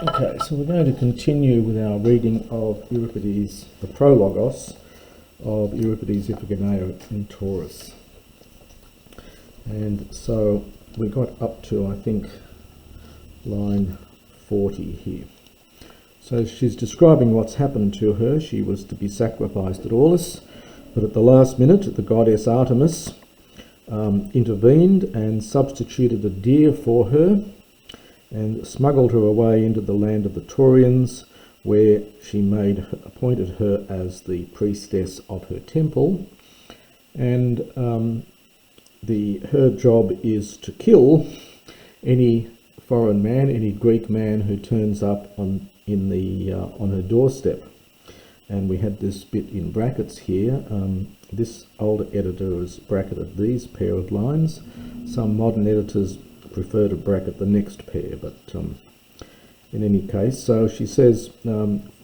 Okay, so we're going to continue with our reading of Euripides, the prologos of Euripides Iphigeneia in Tauris. And so we got up to, I think, line 40 here. So she's describing what's happened to her. She was to be sacrificed at Aulis, but at the last minute the goddess Artemis intervened and substituted a deer for her and smuggled her away into the land of the Taurians, where she appointed her as the priestess of her temple. And her job is to kill any foreign man, any Greek man who turns up on her doorstep. And we had this bit in brackets here. This older editor has bracketed these pair of lines. Some modern editors prefer to bracket the next pair, but in any case, so she says,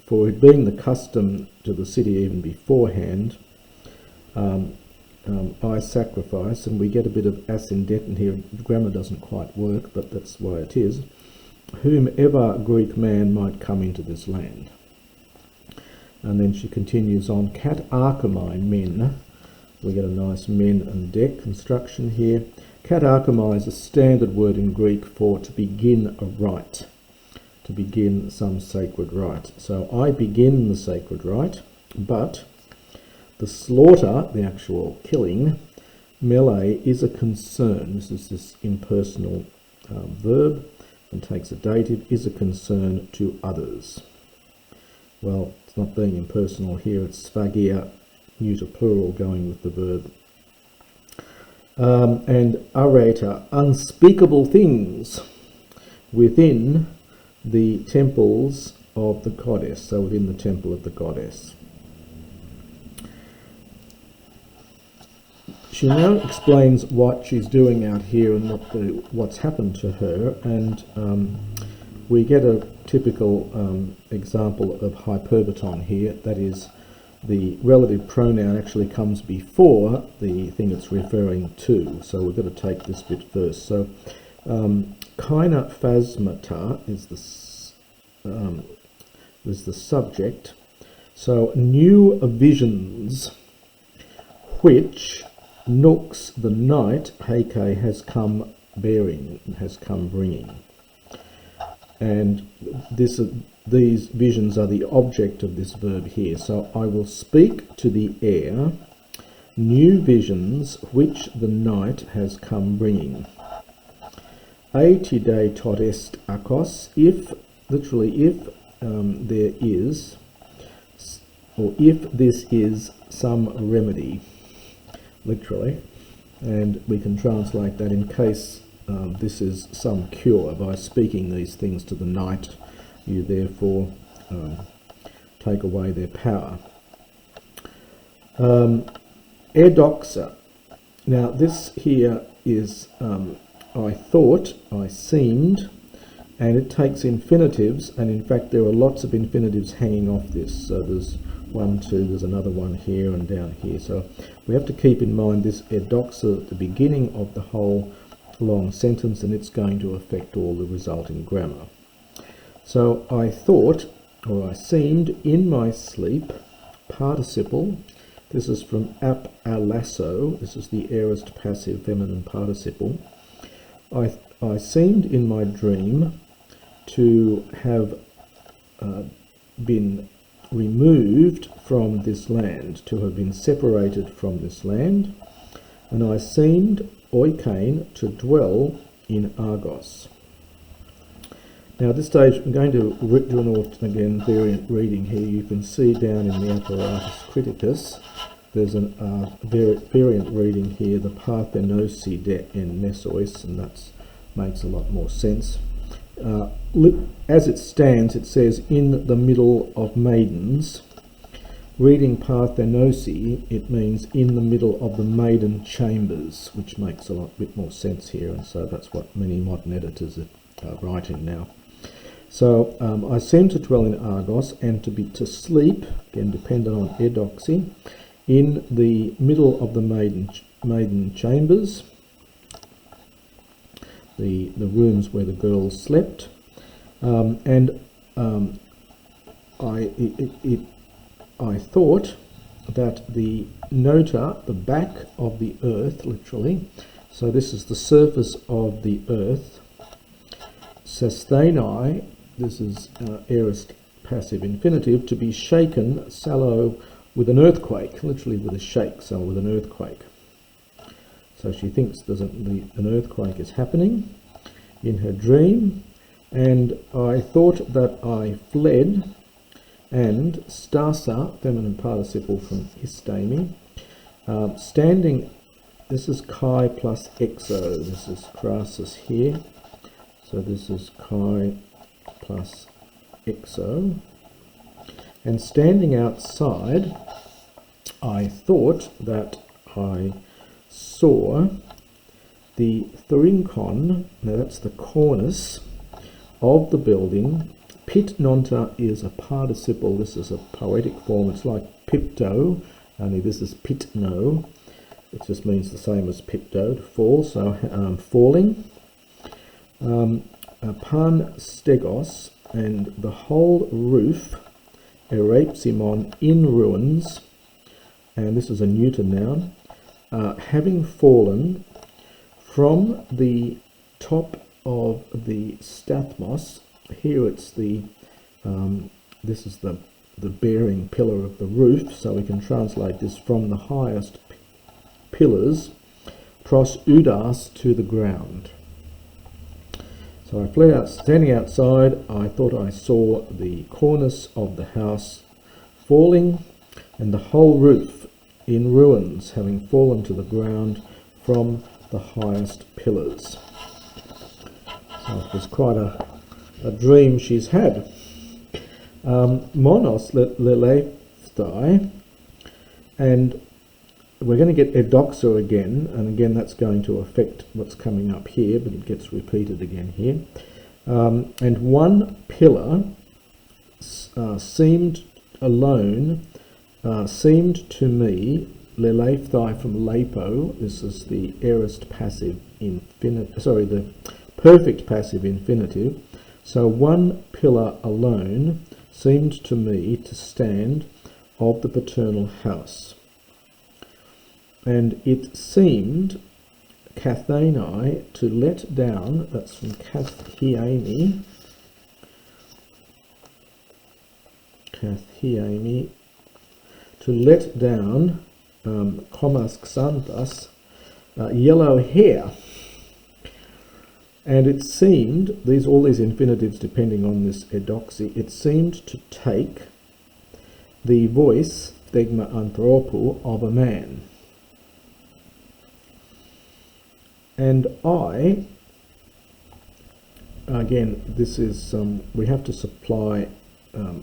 for it being the custom to the city even beforehand, I sacrifice, and we get a bit of ascendental here. Grammar doesn't quite work, but that's why it is. Whomever Greek man might come into this land. And then she continues on, cat archimai men. We get a nice men and deck construction here. Cat archimai is a standard word in Greek for to begin a rite, to begin some sacred rite. So I begin the sacred rite, but the slaughter, the actual killing, melee, is a concern. This is this impersonal verb and takes a dative, is a concern to others. Well, it's not being impersonal here, it's sphagia, neuter plural, going with the verb. And areta, unspeakable things within the temples of the goddess, so within the temple of the goddess. She now explains what she's doing out here and what's happened to her, and we get a typical example of hyperbaton here. That is, the relative pronoun actually comes before the thing it's referring to, so we've got to take this bit first. So kaina phasmata is the subject. So new visions which Nux the night Heike has come bearing, has come bringing. And these visions are the object of this verb here. So I will speak to the air new visions which the night has come bringing. Aetide tot est akos, if, literally if there is, or if this is some remedy, literally, and we can translate that in case this is some cure. By speaking these things to the night, you therefore take away their power. Edoxa. Now this here is I thought, I seemed, and it takes infinitives, and in fact there are lots of infinitives hanging off this. So there's one, two, there's another one here and down here. So we have to keep in mind this edoxa at the beginning of the whole long sentence, and it's going to affect all the resulting grammar. So I thought, or I seemed, in my sleep, participle. This is from ap alasso. This is the aorist passive feminine participle. I seemed in my dream to have been removed from this land, to have been separated from this land, and I seemed, oikein, to dwell in Argos. Now at this stage I'm going to do an variant reading here. You can see down in the apparatus criticus there's a variant reading here, the parthenosi de en mesois, and that makes a lot more sense. As it stands, it says in the middle of maidens. Reading parthenosi, it means in the middle of the maiden chambers, which makes a bit more sense here, and so that's what many modern editors are writing now. So I seem to dwell in Argos and to sleep, again dependent on edoxy, in the middle of the maiden chambers, the rooms where the girls slept, and I thought that the nota, the back of the earth, literally, so this is the surface of the earth, sustainai, this is aorist passive infinitive, to be shaken, sallow, with an earthquake, literally with a shake, so with an earthquake. So she thinks an earthquake is happening in her dream, and I thought that I fled, and stasa, feminine participle from histemi, standing, this is chi plus exo, this is crasus here, so this is chi plus exo, and standing outside, I thought that I saw the thurinkon, now that's the cornice of the building. Pit nonta is a participle, this is a poetic form, it's like pipto, only this is pitno, it just means the same as pipto, to fall, so falling. Pan stegos, and the whole roof, Euripides in ruins, and this is a neuter noun, having fallen from the top of the stathmos. Here it's the this is the bearing pillar of the roof, so we can translate this from the highest pillars pros udas, to the ground. So I fled out, standing outside, I thought I saw the cornice of the house falling, and the whole roof in ruins, having fallen to the ground from the highest pillars. So it was quite a dream she's had. Monos lelephthai, and we're going to get edoxa again, and again that's going to affect what's coming up here, but it gets repeated again here. And one pillar seemed alone, seemed to me, lelephthai from lepo, this is the aorist passive infinitive, sorry, the perfect passive infinitive. So one pillar alone seemed to me to stand of the paternal house. And it seemed, kathenai, to let down, that's from kathiemi, to let down, commas xanthas, yellow hair. And it seemed, all these infinitives depending on this edoxy, it seemed to take the voice, thegma anthropo, of a man. And I, again, this is, we have to supply,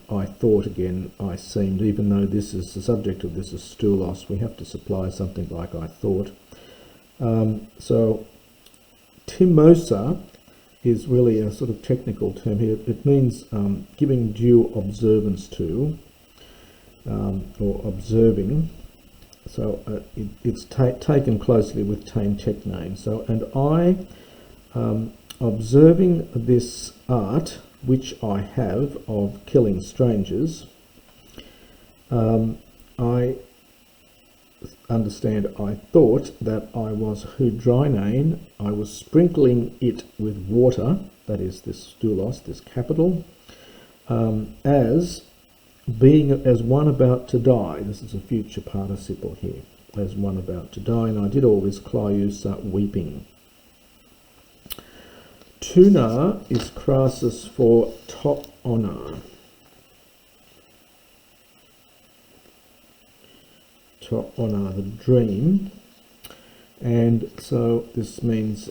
I thought again, I seemed, even though this is, the subject of this is stoulos, we have to supply something like I thought. So, timosa is really a sort of technical term here. It means giving due observance to, or observing. So it's taken closely with tame techname. So, and I, observing this art, which I have of killing strangers, I understand, I thought that I was hudrinain, I was sprinkling it with water, that is this stoulos, this capital, as being as one about to die. This is a future participle here, as one about to die, and I did all this klaiusa weeping. Tuna is crasus for top honor. Top honor, the dream, and so this means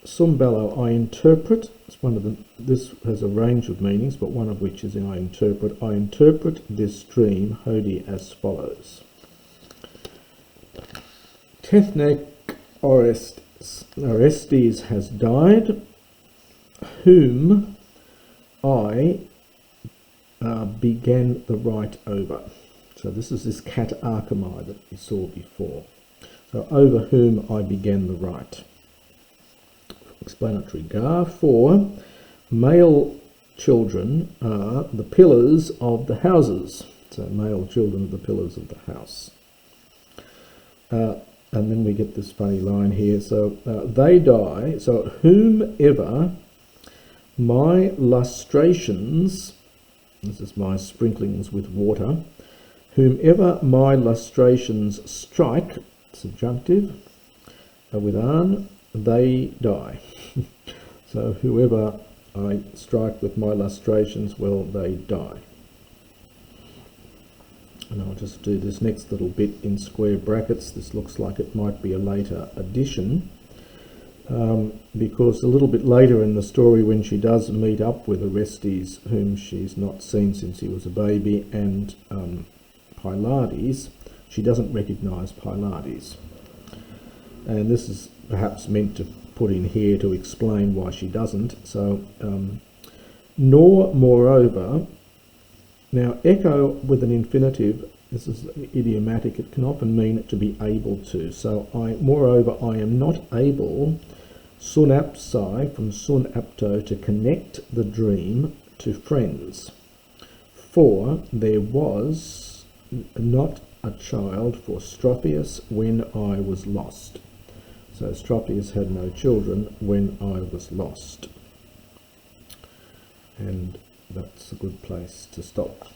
sumbello, I interpret. It's one of the, this has a range of meanings, but one of which is in I interpret. I interpret this dream, Hodi, as follows. Tethnek Orestes has died, whom I began the right over. So this is this cat archimai that we saw before. So over whom I began the right. Explanatory gar, for male children are the pillars of the houses. So male children are the pillars of the house. And then we get this funny line here. So they die. So whomever my lustrations, this is my sprinklings with water, whomever my lustrations strike, subjunctive, with an, they die. So whoever I strike with my lustrations, well, they die. And I'll just do this next little bit in square brackets. This looks like it might be a later addition, because a little bit later in the story, when she does meet up with Orestes, whom she's not seen since he was a baby, and Pylades, she doesn't recognise Pylades. And this is perhaps meant to put in here to explain why she doesn't. So, nor moreover. Now, echo with an infinitive, this is idiomatic, it can often mean to be able to. So, moreover, I am not able, sunapsai, from sunapto, to connect the dream to friends. For there was not a child for Strophius when I was lost. So Strophius had no children when I was lost. And that's a good place to stop.